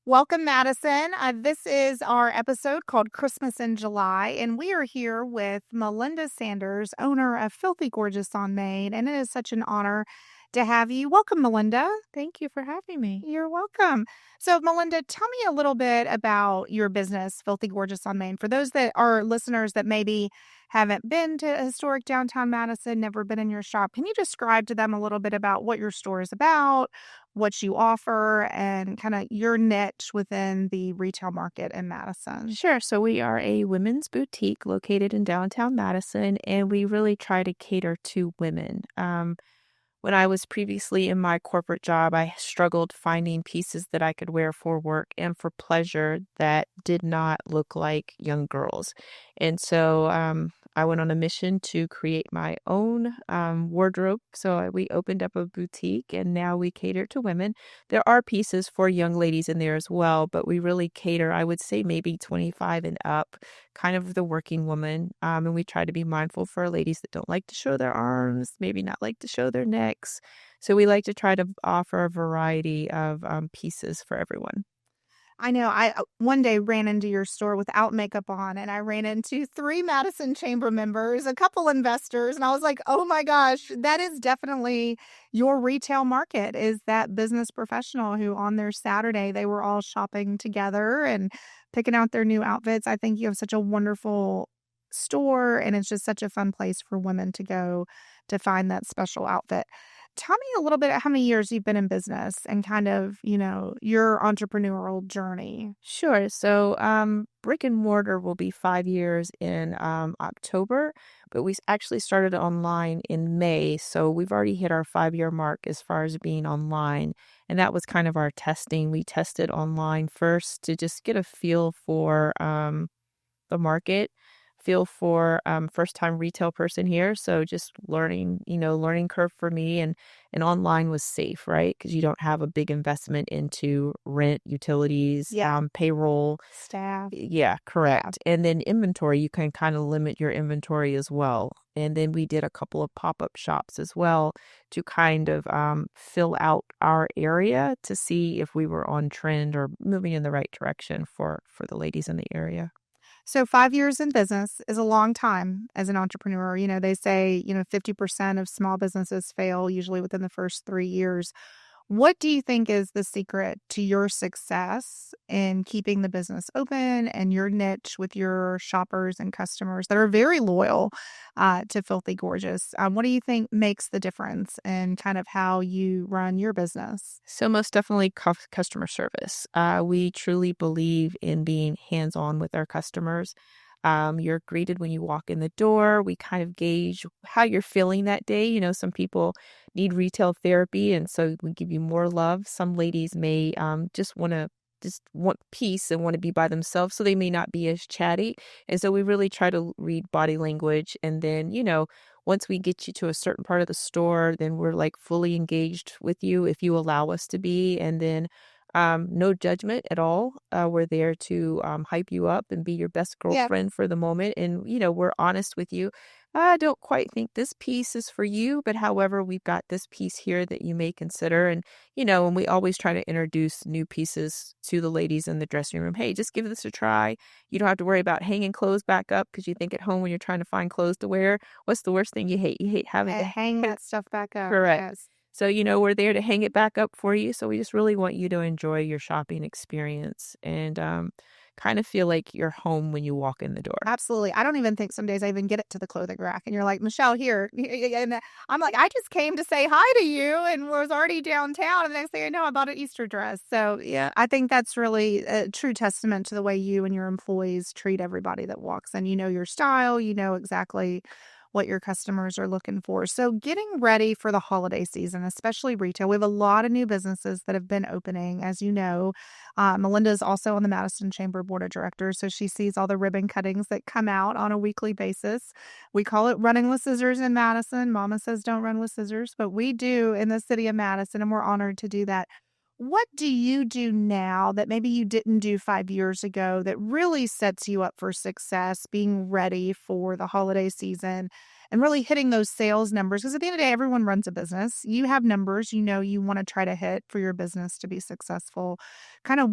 Welcome, Madison. This is our episode called Christmas in July, and we are here with Melinda Sanders, owner of Filthy Gorgeous on Main, and it is such an honor to have you. Welcome, Melinda. Thank you for having me. You're welcome. So, Melinda, tell me a little bit about your business, Filthy Gorgeous on Main. For those that are listeners that maybe haven't been to historic downtown Madison, never been in your shop, can you describe to them a little bit about what your store is about, what you offer, and kind of your niche within the retail market in Madison? Sure. So we are a women's boutique located in downtown Madison, and we really try to cater to women. When I was previously in my corporate job, I struggled finding pieces that I could wear for work and for pleasure that did not look like young girls. And so I went on a mission to create my own wardrobe. So we opened up a boutique and now we cater to women. There are pieces for young ladies in there as well, but we really cater, I would say maybe 25 and up, kind of the working woman. And we try to be mindful for ladies that don't like to show their arms, maybe not like to show their necks. So we like to try to offer a variety of pieces for everyone. I know I one day ran into your store without makeup on, and I ran into 3 Madison Chamber members, a couple investors, and I was like, "Oh my gosh, that is definitely your retail market, is that business professional who on their Saturday, they were all shopping together and picking out their new outfits." I think you have such a wonderful store, and it's just such a fun place for women to go to find that special outfit. Tell me a little bit how many years you've been in business and kind of, your entrepreneurial journey. Sure. So, brick and mortar will be 5 years in October, but we actually started online in May. So we've already hit our 5 year mark as far as being online. And that was kind of our testing. We tested online first to just get a feel for the market, feel for first time retail person here. So just learning, learning curve for me and online was safe, right? Because you don't have a big investment into rent, utilities, Yeah. payroll. Staff. Yeah, Yeah. correct. And then inventory, you can kind of limit your inventory as well. And then we did a couple of pop-up shops as well to kind of fill out our area to see if we were on trend or moving in the right direction for the ladies in the area. So 5 years in business is a long time as an entrepreneur. They say, 50% of small businesses fail usually within the first 3 years. What do you think is the secret to your success in keeping the business open and your niche with your shoppers and customers that are very loyal to Filthy Gorgeous? What do you think makes the difference in kind of how you run your business? So most definitely customer service. We truly believe in being hands-on with our customers. You're greeted when you walk in the door. We kind of gauge how you're feeling that day. Some people need retail therapy, and so we give you more love. Some ladies may just want peace and want to be by themselves, so they may not be as chatty. And so we really try to read body language. And then, once we get you to a certain part of the store, then we're like fully engaged with you if you allow us to be. And then no judgment at all. We're there to hype you up and be your best Yeah. girlfriend for the moment. And, we're honest with you. I don't quite think this piece is for you, but however, we've got this piece here that you may consider. And we always try to introduce new pieces to the ladies in the dressing room. Hey, just give this a try. You don't have to worry about hanging clothes back up because you think at home when you're trying to find clothes to wear, what's the worst thing you hate? You hate having to Hang that stuff back up. correct. Yes. So, we're there to hang it back up for you. So we just really want you to enjoy your shopping experience and kind of feel like you're home when you walk in the door. Absolutely. I don't even think some days I even get it to the clothing rack. And you're like, Michelle, here. And I'm like, I just came to say hi to you and was already downtown. And the next thing I know, I bought an Easter dress. So, yeah, I think that's really a true testament to the way you and your employees treat everybody that walks in. You know your style, you know exactly what your customers are looking for. So, getting ready for the holiday season, especially retail, we have a lot of new businesses that have been opening, as you know. Melinda is also on the Madison Chamber Board of Directors, so she sees all the ribbon cuttings that come out on a weekly basis. We call it running with scissors in Madison. Mama says don't run with scissors, but we do in the city of Madison, and we're honored to do that. What do you do now that maybe you didn't do 5 years ago that really sets you up for success, being ready for the holiday season and really hitting those sales numbers. Because at the end of the day, everyone runs a business. You have numbers, you want to try to hit for your business to be successful. Kind of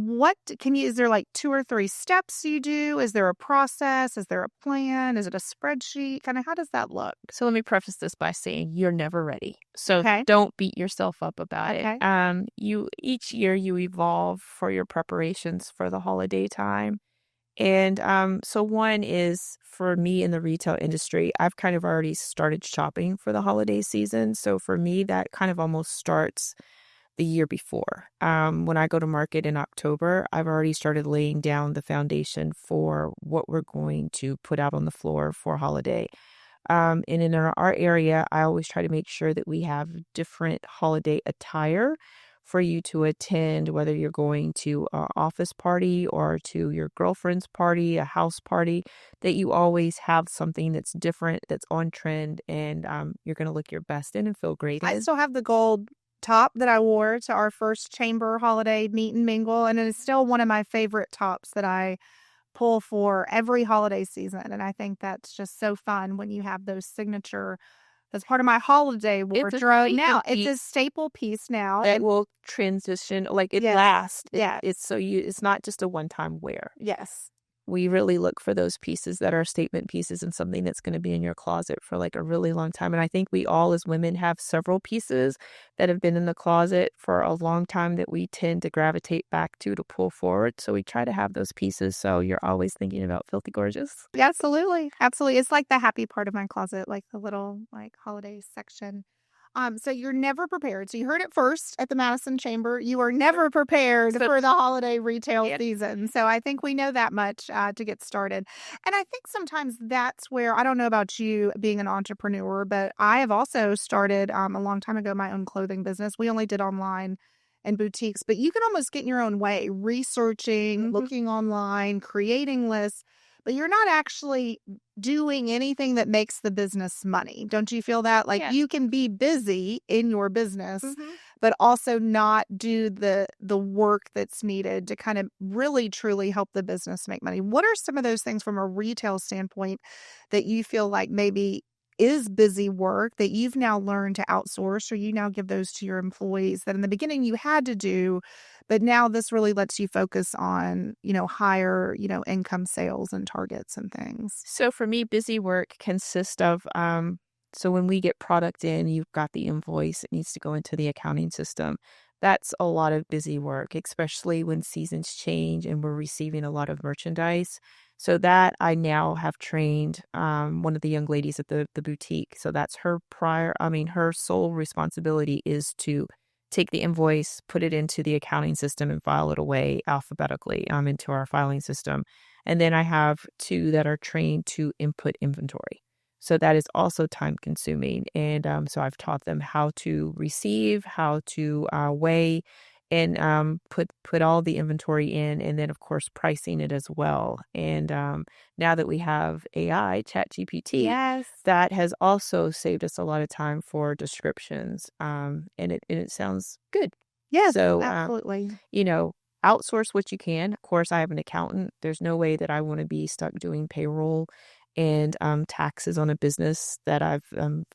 is there like 2 or 3 steps you do? Is there a process? Is there a plan? Is it a spreadsheet? Kind of how does that look? So let me preface this by saying you're never ready. So Okay. don't beat yourself up about it. Okay. Each year you evolve for your preparations for the holiday time. And so one is for me in the retail industry, I've kind of already started shopping for the holiday season. So for me, that kind of almost starts the year before. When I go to market in October, I've already started laying down the foundation for what we're going to put out on the floor for holiday. And in our area, I always try to make sure that we have different holiday attire for you to attend, whether you're going to an office party or to your girlfriend's party, a house party, that you always have something that's different, that's on trend, and you're going to look your best in and feel great I in. still have the gold top that I wore to our first chamber holiday meet and mingle, and it is still one of my favorite tops that I pull for every holiday season. And I think that's just so fun when you have those signature. That's part of my holiday It's a wardrobe now. statement It's a piece staple piece now. that And will transition, like it yes, lasts. yes, It's not just a one-time wear. yes. We really look for those pieces that are statement pieces and something that's going to be in your closet for like a really long time. And I think we all as women have several pieces that have been in the closet for a long time that we tend to gravitate back to pull forward. So we try to have those pieces. So you're always thinking about Filthy Gorgeous. Absolutely. Absolutely. It's like the happy part of my closet, like the little like holiday section. So you're never prepared. So you heard it first at the Madison Chamber. You are never prepared So- for the holiday retail Yeah. season. So I think we know that much to get started. And I think sometimes that's where, I don't know about you being an entrepreneur, but I have also started a long time ago my own clothing business. We only did online and boutiques, but you can almost get in your own way, researching, looking online, creating lists, but you're not actually doing anything that makes the business money. Don't you feel that? Like Yeah. you can be busy in your business, Mhm. but also not do the work that's needed to kind of really truly help the business make money. What are some of those things from a retail standpoint that you feel like maybe is busy work that you've now learned to outsource, or you now give those to your employees that in the beginning you had to do, but now this really lets you focus on, higher, income sales and targets and things? So for me, busy work consists of so when we get product in, you've got the invoice, it needs to go into the accounting system. That's a lot of busy work, especially when seasons change and we're receiving a lot of merchandise. So that I now have trained one of the young ladies at the boutique. So that's her sole responsibility is to take the invoice, put it into the accounting system and file it away alphabetically into our filing system. And then I have 2 that are trained to input inventory. So that is also time consuming. And so I've taught them how to receive, how to weigh, and put all the inventory in, and then of course pricing it as well. And now that we have AI, ChatGPT, Yes. that has also saved us a lot of time for descriptions. And it sounds good. Yes, So absolutely. outsource what you can. Of course, I have an accountant. There's no way that I want to be stuck doing payroll and taxes on a business that I've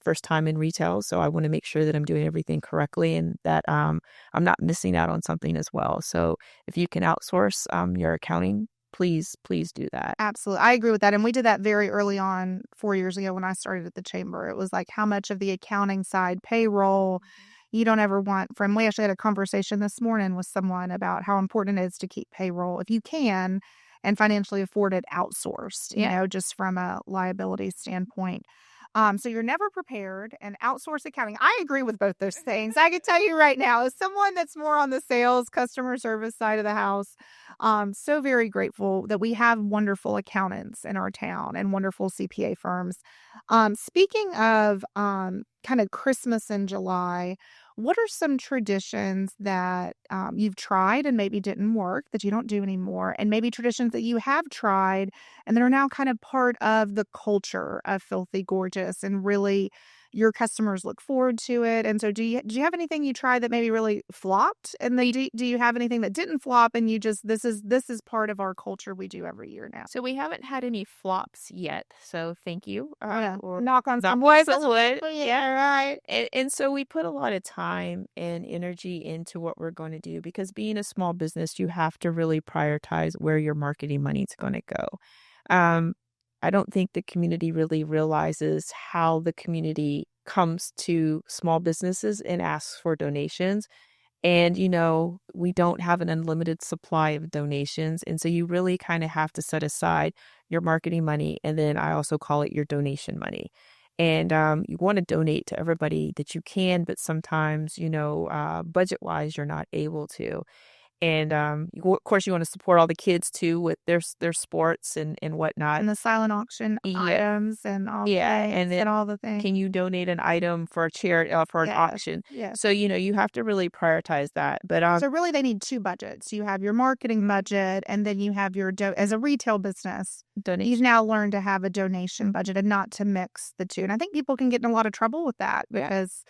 first time in retail. So I want to make sure that I'm doing everything correctly and that I'm not missing out on something as well. So if you can outsource your accounting, please do that. Absolutely. I agree with that. And we did that very early on 4 years ago when I started at the chamber. It was like how much of the accounting side, payroll, you don't ever want from. We actually had a conversation this morning with someone about how important it is to keep payroll, if you can, and financially afford it outsourced, Yeah. just from a liability standpoint. So you're never prepared and outsource accounting. I agree with both those things. I can tell you right now, as someone that's more on the sales, customer service side of the house, so very grateful that we have wonderful accountants in our town and wonderful CPA firms. Speaking of kind of Christmas in July, what are some traditions that you've tried and maybe didn't work that you don't do anymore? And maybe traditions that you have tried and that are now kind of part of the culture of Filthy Gorgeous and really your customers look forward to it. And so do you have anything you tried that maybe really flopped? And then do you have anything that didn't flop and you just this is part of our culture we do every year now? So we haven't had any flops yet. So thank you. Oh yeah. Or Knock on some knock wood. on wood. Yeah, right. And so we put a lot of time and energy into what we're going to do because being a small business, you have to really prioritize where your marketing money is going to go. Um, I don't think the community really realizes how the community comes to small businesses and asks for donations. And, we don't have an unlimited supply of donations. And so you really kind of have to set aside your marketing money. And then I also call it your donation money. And you want to donate to everybody that you can, but sometimes, budget wise, you're not able to. And of course, you want to support all the kids too with their sports and whatnot. And the silent auction Yeah. items and all Yeah. things And then and all the things. can you donate an item for a charity for an Yes, auction? yes. So, you have to really prioritize that. But So really they need 2 budgets. You have your marketing budget and then you have your as a retail business, donate. you've now learned to have a donation budget and not to mix the 2. And I think people can get in a lot of trouble with that Yeah. because,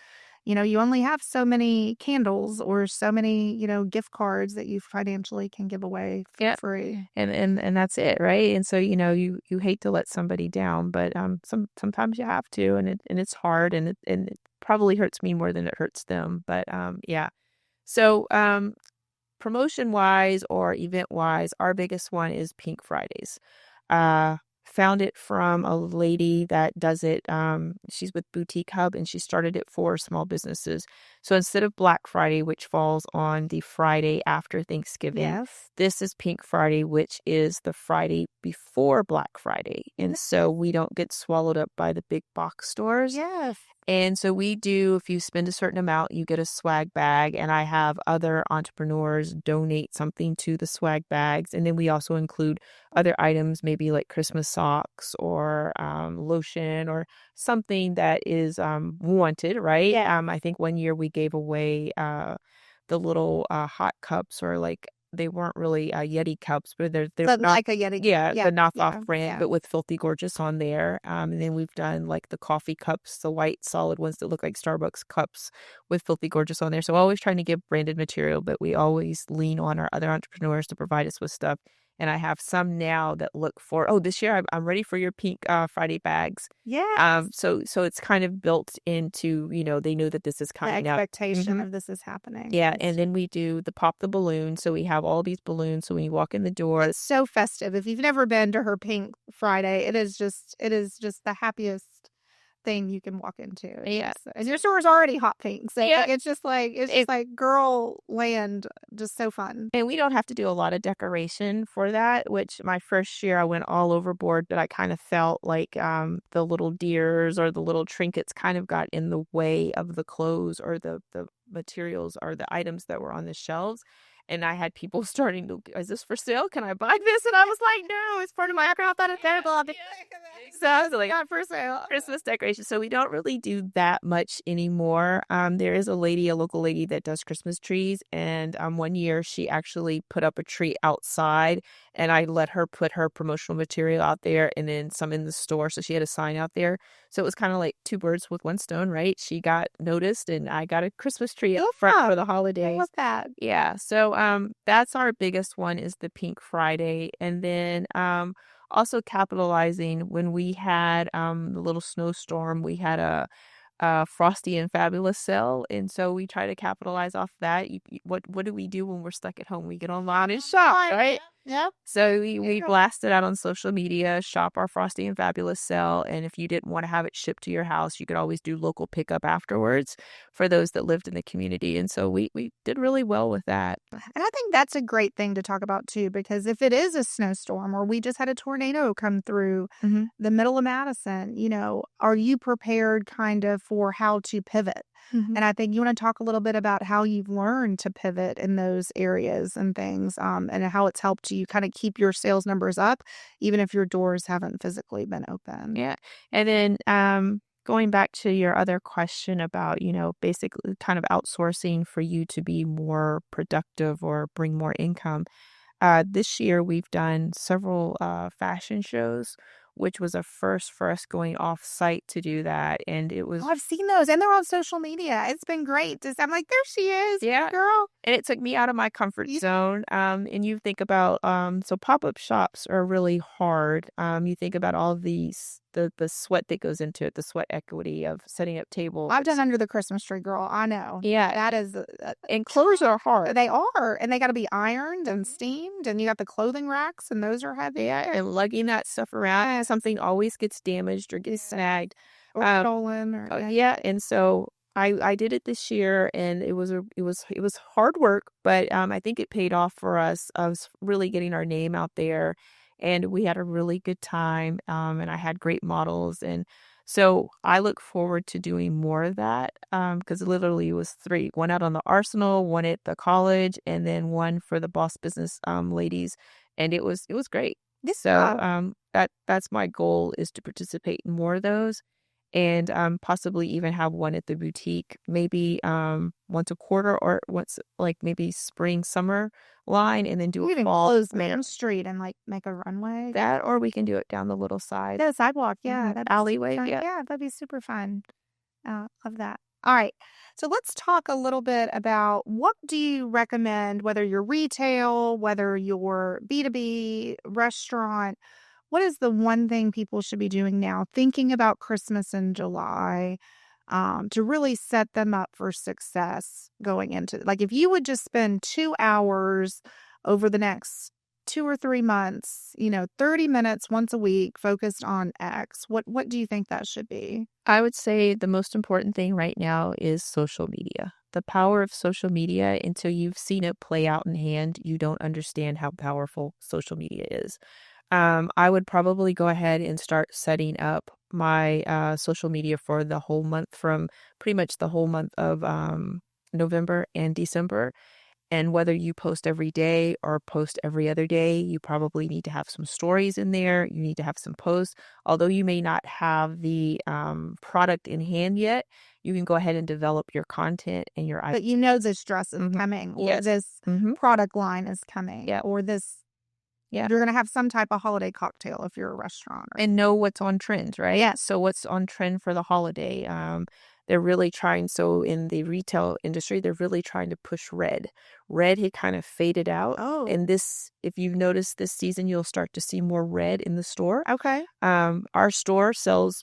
you only have so many candles or so many, gift cards that you financially can give away for Yeah. free. And that's it, right? And so, you hate to let somebody down, but sometimes you have to, and it's hard, and it probably hurts me more than it hurts them. But yeah. So promotion wise or event wise, our biggest one is Pink Fridays. Uh, Found it from a lady that does it. She's with Boutique Hub and she started it for small businesses. So instead of Black Friday, which falls on the Friday after Thanksgiving, Yes. this is Pink Friday, which is the Friday before Black Friday. And so we don't get swallowed up by the big box stores. Yes. And so we do, if you spend a certain amount, you get a swag bag. And I have other entrepreneurs donate something to the swag bags. And then we also include other items, maybe like Christmas socks or lotion or something that is wanted, right? Yeah. I think one year we gave away the little hot cups or like they weren't really Yeti cups, but they're So not. like a Yeti. Yeah, Yeah. the knockoff Yeah. brand, Yeah. but with Filthy Gorgeous on there. And then we've done like the coffee cups, the white solid ones that look like Starbucks cups with Filthy Gorgeous on there. So always trying to give branded material, but we always lean on our other entrepreneurs to provide us with stuff. And I have some now that look for, oh, this year I'm ready for your Pink Friday bags. Yes. So it's kind of built into, they know that this is The coming up. expectation Mhm. of this is happening. Yeah, It's and then we do the pop the balloon. So we have all these balloons. So when you walk in the door, so festive. If you've never been to her Pink Friday, it is just the happiest thing you can walk into. Yeah. And your store's already hot pink. So Yeah. it's just like girl land, just so fun. and we don't have to do a lot of decoration for that, which my first year I went all overboard, but I kind of felt like the little deers or the little trinkets kind of got in the way of the clothes or the materials or the items that were on the shelves. And I had people starting to, is this for sale? Can I buy this? And I was like, no, it's part of my authentic. So I was like, Not for sale. Christmas decorations. So we don't really do that much anymore. There is a local lady that does Christmas trees. And one year she actually put up a tree outside and I let her put her promotional material out there and then some in the store. So she had a sign out there. So it was kind of like 2 birds with 1 stone, right? She got noticed and I got a Christmas tree up front for the I holidays. love that. Yeah. So that's our biggest one is the Pink Friday. And then also capitalizing when we had the little snowstorm, we had a Frosty and Fabulous sale, and so we try to capitalize off that. What do we do when we're stuck at home? We get online and shop, right? Yep. So we Yeah. blast it out on social media, shop our Frosty and Fabulous sale, and if you didn't want to have it shipped to your house, you could always do local pickup afterwards for those that lived in the community. And so we did really well with that. And I think that's a great thing to talk about too, because if it is a snowstorm or we just had a tornado come through Mm-hmm. the middle of Madison, are you prepared kind of for how to pivot? Mm-hmm. And I think you want to talk a little bit about how you've learned to pivot in those areas and things, and how it's helped you kind of keep your sales numbers up, even if your doors haven't physically been open. Yeah. And then going back to your other question about, basically kind of outsourcing for you to be more productive or bring more income. This year we've done several fashion shows which was a first for us going off site to do that. And it Oh, was, I've seen those, and they're on social media. It's been great. I'm like, there she is, yeah. girl. And it took me out of my comfort Yeah. zone. And you think about, so pop-up shops are really hard. You think about all these, the sweat that goes into it, the sweat equity of setting up tables. I've done under the Christmas tree, girl. I know. Yeah. That is, And clothes are hard. they are, and they got to be ironed and steamed, and you got the clothing racks, and those are heavy. Yeah, and lugging that stuff around, Yes. something always gets damaged or gets snagged. Or Um, stolen, or yeah, and so I did it this year, and it was hard work, but I think it paid off for us. I was really getting our name out there, and we had a really good time. And I had great models, and so I look forward to doing more of that. Because literally it was three: one out on the Arsenal, one at the college, and then one for the Boss Business ladies, and it was great. So yeah. that's my goal, is to participate in more of those, and possibly even have one at the boutique, maybe once a quarter, or once, like, maybe spring summer line, and then do You a even fall. close Main Street and like make a runway. That, or we can do it down the little side. Yeah, sidewalk. Yeah, that'd be Alleyway. fun. Yeah. Yeah, that'd be super fun. Love that. All right. So let's talk a little bit about, what do you recommend, whether you're retail, whether you're B2B, restaurant, what is the one thing people should be doing now, thinking about Christmas in July, to really set them up for success going into, like, if you would just spend 2 hours over the next 2 or 3 months, 30 minutes once a week focused on X, what do you think that should be? I would say the most important thing right now is social media. The power of social media, until you've seen it play out in hand, you don't understand how powerful social media is. I would probably go ahead and start setting up my social media for the whole month, from pretty much the whole month of November and December. And whether you post every day or post every other day, you probably need to have some stories in there. You need to have some posts. Although you may not have the product in hand yet, you can go ahead and develop your content and your But this dress is coming, or Yes. this product line is coming, Yeah. or this, Yeah. you're gonna have some type of holiday cocktail if you're a restaurant. And know what's on trend, right? Yeah. So what's on trend for the holiday? They're really trying, so in the retail industry, they're really trying to push red. Red had kind of faded out. Oh. And this, if you've noticed this season, you'll start to see more red in the store. Okay. Our store sells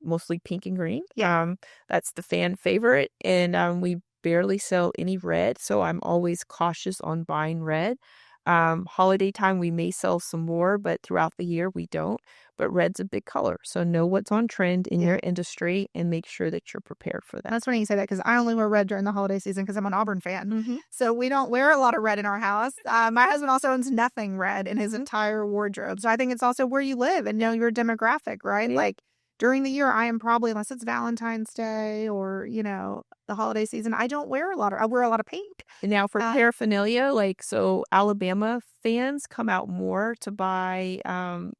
mostly pink and green. Yeah. That's the fan favorite. And we barely sell any red. So I'm always cautious on buying red. Holiday time, we may sell some more, but throughout the year, we don't. But red's a big color. So know what's on trend in your industry and make sure that you're prepared for that. That's funny you say that, because I only wear red during the holiday season because I'm an Auburn fan. Mm-hmm. So we don't wear a lot of red in our house. My husband also owns nothing red in his entire wardrobe. So I think it's also where you live and know your demographic, right? Yeah. Like, during the year, I am probably, unless it's Valentine's Day or, the holiday season, I wear a lot of pink. And now for paraphernalia, like, so Alabama fans come out more to buy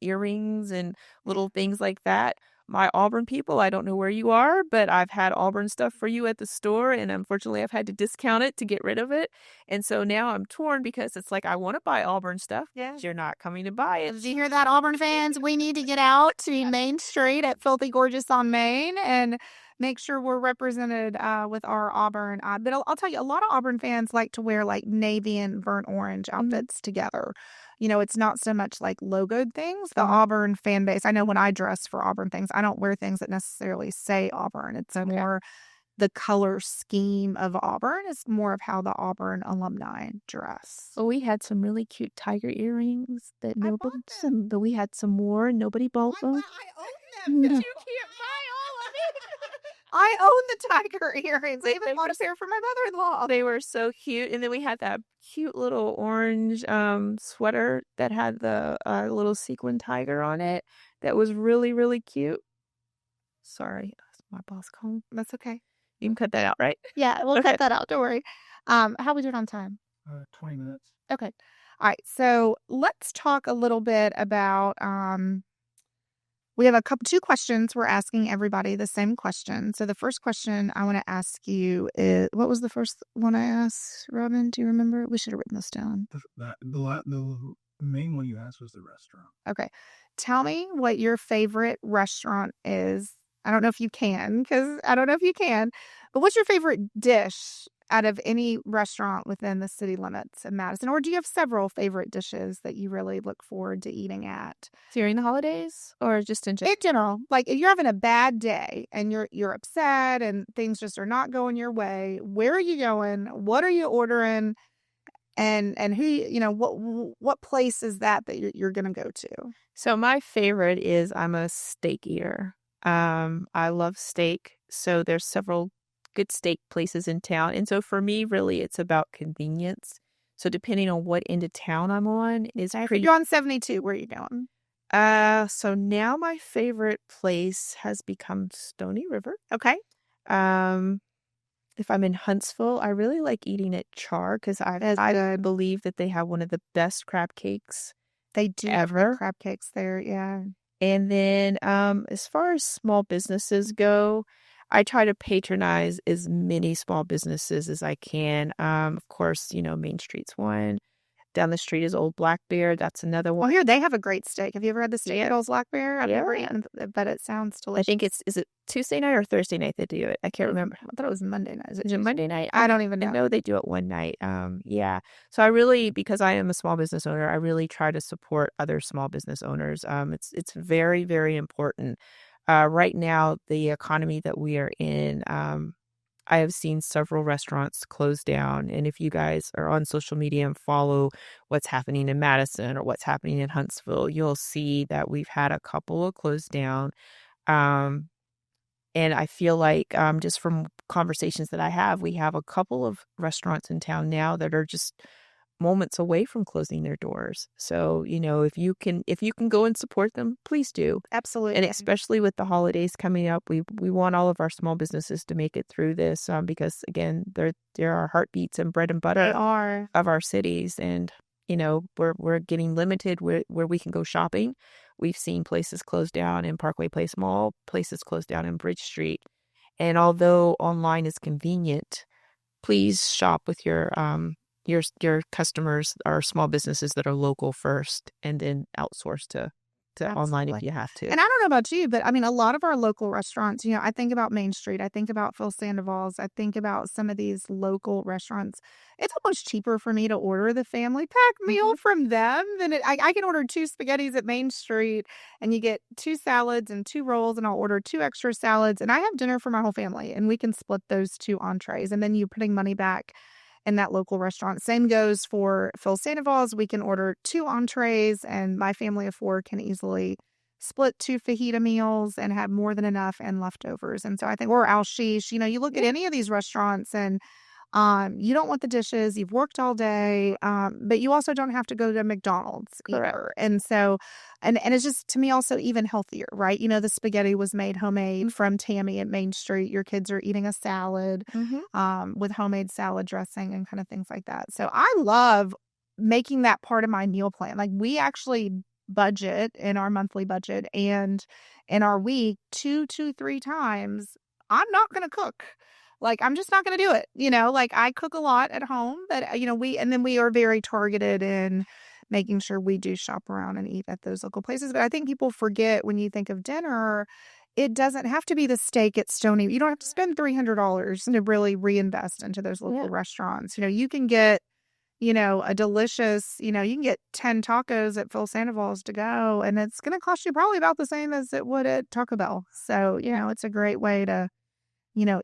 earrings and little things like that. My Auburn people, I don't know where you are, but I've had Auburn stuff for you at the store, and unfortunately I've had to discount it to get rid of it. And so now I'm torn, because it's like, I want to buy Auburn stuff. Yeah. But you're not coming to buy it. Did you hear that, Auburn fans? We need to get out to Main Street at Filthy Gorgeous on Main and make sure we're represented with our Auburn. But I'll tell you, a lot of Auburn fans like to wear like navy and burnt orange outfits together. It's not so much like logoed things. The Auburn fan base, I know when I dress for Auburn things, I don't wear things that necessarily say Auburn. It's more the color scheme of Auburn. It's more of how the Auburn alumni dress. Well, we had some really cute tiger earrings that but we had some more. Nobody bought them. I own them, but you can't buy all of it. I own the tiger earrings. I even bought a pair for my mother-in-law. They were so cute. And then we had that cute little orange sweater that had the little sequin tiger on it. That was really, really cute. Sorry, my boss called. That's okay. You can cut that out, right? Yeah, we'll cut that out. Don't worry. How we doing on time? 20 minutes. Okay. All right. So let's talk a little bit about, we have 2 questions. We're asking everybody the same question. So the first question I want to ask you is, what was the first one I asked, Robin? Do you remember? We should have written this down. The The main one you asked was the restaurant. Okay. Tell me what your favorite restaurant is. I don't know if you can, because I don't know if you can, but what's your favorite dish out of any restaurant within the city limits of Madison? Or do you have several favorite dishes that you really look forward to eating at? During the holidays or just in general? In general, like if you're having a bad day and you're upset and things just are not going your way, where are you going? What are you ordering? And who, what place is that you're gonna go to? So my favorite is I'm a steak eater. I love steak. So there's several good steak places in town. And so for me, really, it's about convenience. So depending on what end of town I'm on is If pretty. you're on 72, where are you going? So now my favorite place has become Stony River. Okay. Um, if I'm in Huntsville, I really like eating at Char because I believe that they have one of the best crab cakes They do have ever. crab cakes there, yeah. And then as far as small businesses go, I try to patronize as many small businesses as I can. Of course, Main Street's one. Down the street is Old Black Bear. That's another Well, one. here they have a great steak. Have you ever had the steak Yeah. at Old Black Bear? I've never Yeah. eaten, but it sounds I delicious. think is it Tuesday night or Thursday night they do it? I can't remember. I thought it was Monday night. Is it Monday night? I don't even I know. know they do it one night. Yeah. So I really, because I am a small business owner, I really try to support other small business owners. It's very, very important. Right now, the economy that we are in, I have seen several restaurants close down. And if you guys are on social media and follow what's happening in Madison or what's happening in Huntsville, you'll see that we've had a couple of close down. Um, and I feel like just from conversations that I have, we have a couple of restaurants in town now that are just moments away from closing their doors. So, if you can go and support them, please do. Absolutely. And especially with the holidays coming up, we want all of our small businesses to make it through this because again, they're our heartbeats and bread and They butter are. of our cities. And we're getting limited where we can go shopping. We've seen places closed down in Parkway Place Mall, places closed down in Bridge Street. And although online is convenient, please shop with your customers or small businesses that are local first, and then outsource to online if Absolutely. you have to. And I don't know about you, but I mean, a lot of our local restaurants, I think about Main Street. I think about Phil Sandoval's. I think about some of these local restaurants. It's almost cheaper for me to order the family pack meal from them than I can order 2 spaghettis at Main Street and you get 2 salads and 2 rolls, and I'll order 2 extra salads. And I have dinner for my whole family, and we can split those 2 entrees. And then you're putting money back in that local restaurant. Same goes for Phil Sandoval's. We can order 2 entrees, and my family of 4 can easily split 2 fajita meals and have more than enough and leftovers. And so I think, or al shish, you look at any of these restaurants and you don't want the dishes. You've worked all day, but you also don't have to go to McDonald's either. And so, and it's just to me also even healthier, right? The spaghetti was made homemade from Tammy at Main Street. Your kids are eating a salad with homemade salad dressing and kind of things like that. So I love making that part of my meal plan. Like we actually budget in our monthly budget and in our week 2 to 3 times. I'm not going to cook. Like, I'm just not going to do it. Like I cook a lot at home, but we are very targeted in making sure we do shop around and eat at those local places. But I think people forget when you think of dinner, it doesn't have to be the steak at Stony. You don't have to spend $300 to really reinvest into those local restaurants. You can get, a delicious, you can get 10 tacos at Phil Sandoval's to go, and it's going to cost you probably about the same as it would at Taco Bell. So, it's a great way to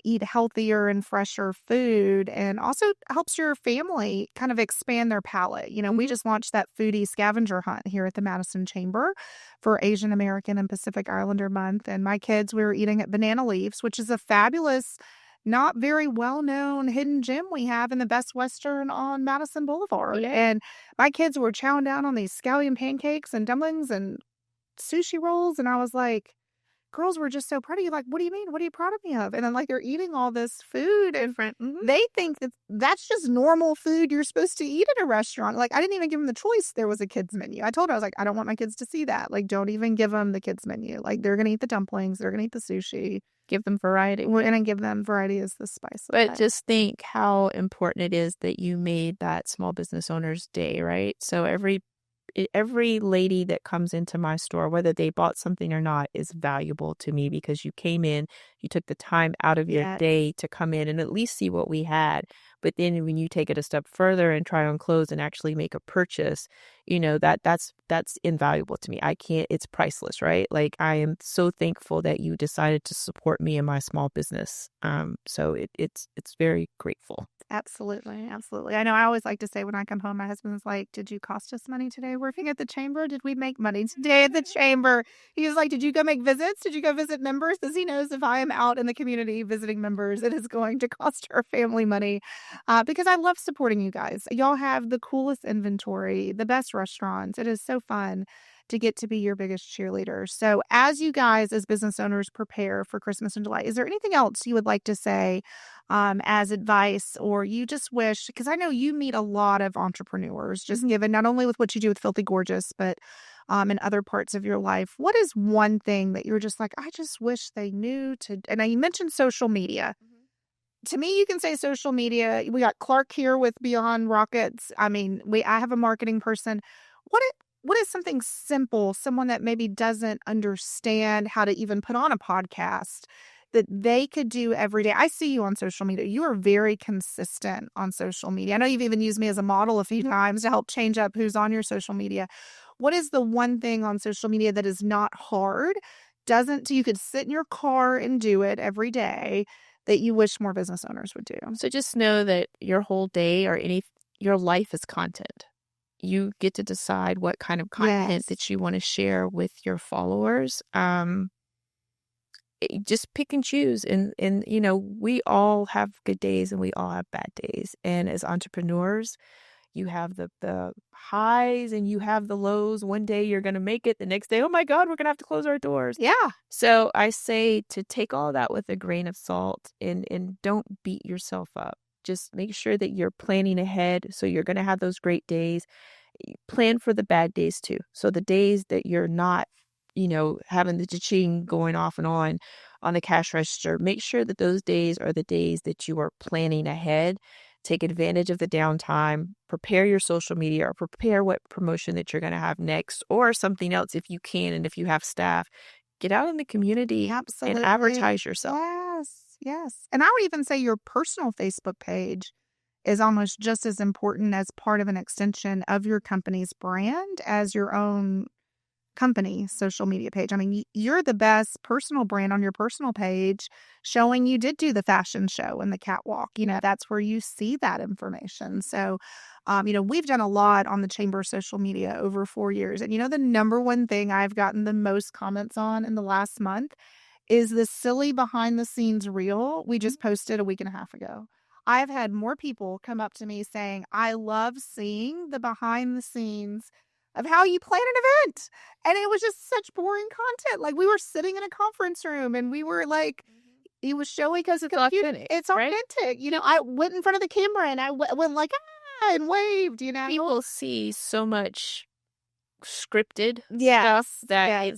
eat healthier and fresher food, and also helps your family kind of expand their palate. We just launched that foodie scavenger hunt here at the Madison Chamber for Asian American and Pacific Islander Month. And my kids, we were eating at Banana Leaves, which is a fabulous, not very well-known hidden gem we have in the Best Western on Madison Boulevard. Yeah. And my kids were chowing down on these scallion pancakes and dumplings and sushi rolls. And I was like, girls were just so proud of you. Like, what do you mean? What are you proud of me of? And then like they're eating all this food and they think that that's just normal food you're supposed to eat at a restaurant. Like I didn't even give them the choice. There was a kids menu. I told her, I was like, I don't want my kids to see that. Like, don't even give them the kids menu. Like they're going to eat the dumplings. They're going to eat the sushi. Give them variety. We're going to give them variety as the spice. But just think how important it is that you made that small business owner's day, right? So every lady that comes into my store, whether they bought something or not, is valuable to me because you came in, you took the time out of your Yes. day to come in and at least see what we had. But then when you take it a step further and try on clothes and actually make a purchase, that's invaluable to me. I can't, it's priceless, right? Like, I am so thankful that you decided to support me in my small business. So it's very grateful. Absolutely. Absolutely. I know I always like to say when I come home, my husband's like, "Did you cost us money today working at the chamber? Did we make money today at the chamber?" He was like, "Did you go make visits? Did you go visit members?" Because he knows if I am out in the community visiting members, it is going to cost our family money, because I love supporting you guys. Y'all have the coolest inventory, the best restaurants. It is so fun to get to be your biggest cheerleader. So as you guys, as business owners, prepare for Christmas and July, is there anything else you would like to say as advice, or you just wish, because I know you meet a lot of entrepreneurs, just given not only with what you do with Filthy Gorgeous, but in other parts of your life. What is one thing that you're just like, I just wish they knew to, and you mentioned social media. To me, you can say social media. We got Clark here with Beyond Rockets. I mean, I have a marketing person. What it, what is something simple, someone that maybe doesn't understand how to even put on a podcast, that they could do every day? I see you on social media. You are very consistent on social media. I know you've even used me as a model a few times to help change up who's on your social media. What is the one thing on social media that is not hard? You could sit in your car and do it every day, that you wish more business owners would do? So just know that your whole day or your life is content. You get to decide what kind of content that you want to share with your followers. Just pick and choose. And we all have good days and we all have bad days. And as entrepreneurs, you have the highs and you have the lows. One day you're going to make it. The next day, oh my God, we're going to have to close our doors. Yeah. So I say to take all that with a grain of salt and don't beat yourself up. Just make sure that you're planning ahead. So you're going to have those great days. Plan for the bad days too. So the days that you're not, having the cha-ching going off and on the cash register, make sure that those days are the days that you are planning ahead. Take advantage of the downtime, prepare your social media, or prepare what promotion that you're going to have next, or something else if you can. And if you have staff, get out in the community and advertise yourself. Yes. And I would even say your personal Facebook page is almost just as important as part of an extension of your company's brand as your own company social media page. I mean, you're the best personal brand on your personal page, showing you did do the fashion show and the catwalk. That's where you see that information. So, we've done a lot on the Chamber social media over 4 years. And the number one thing I've gotten the most comments on in the last month is this silly behind the scenes reel we just posted a week and a half ago. I've had more people come up to me saying, I love seeing the behind the scenes of how you plan an event. And it was just such boring content. Like, we were sitting in a conference room and we were like, it was showy because it's authentic. It's authentic. Right? I went in front of the camera and I went like, and waved, People see so much scripted Yes. stuff that,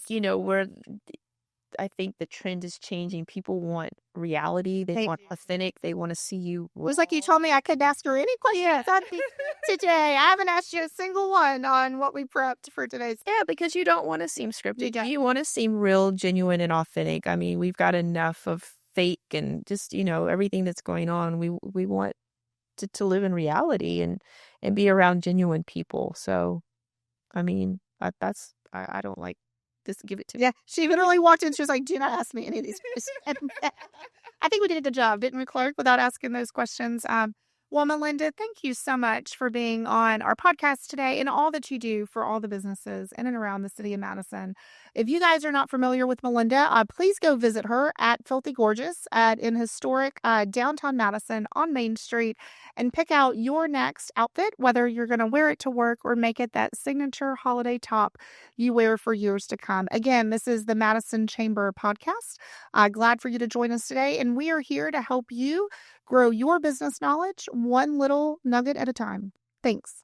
I think the trend is changing. People want reality. They want authentic. They want to see you. It was like you told me I couldn't ask her any questions today. I haven't asked you a single one on what we prepped for today's. Yeah, because you don't want to seem scripted. You want to seem real, genuine, and authentic. I mean, we've got enough of fake and just, everything that's going on. We want to live in reality and be around genuine people. So, I mean, I don't like. Just give it to me. Yeah, she literally walked in. She was like, do not ask me any of these questions. I think we did a good job, didn't we, Clark, without asking those questions? Well, Melinda, thank you so much for being on our podcast today and all that you do for all the businesses in and around the city of Madison. If you guys are not familiar with Melinda, please go visit her at Filthy Gorgeous in historic downtown Madison on Main Street and pick out your next outfit, whether you're going to wear it to work or make it that signature holiday top you wear for years to come. Again, this is the Madison Chamber podcast. Glad for you to join us today, and we are here to help you grow your business knowledge one little nugget at a time. Thanks.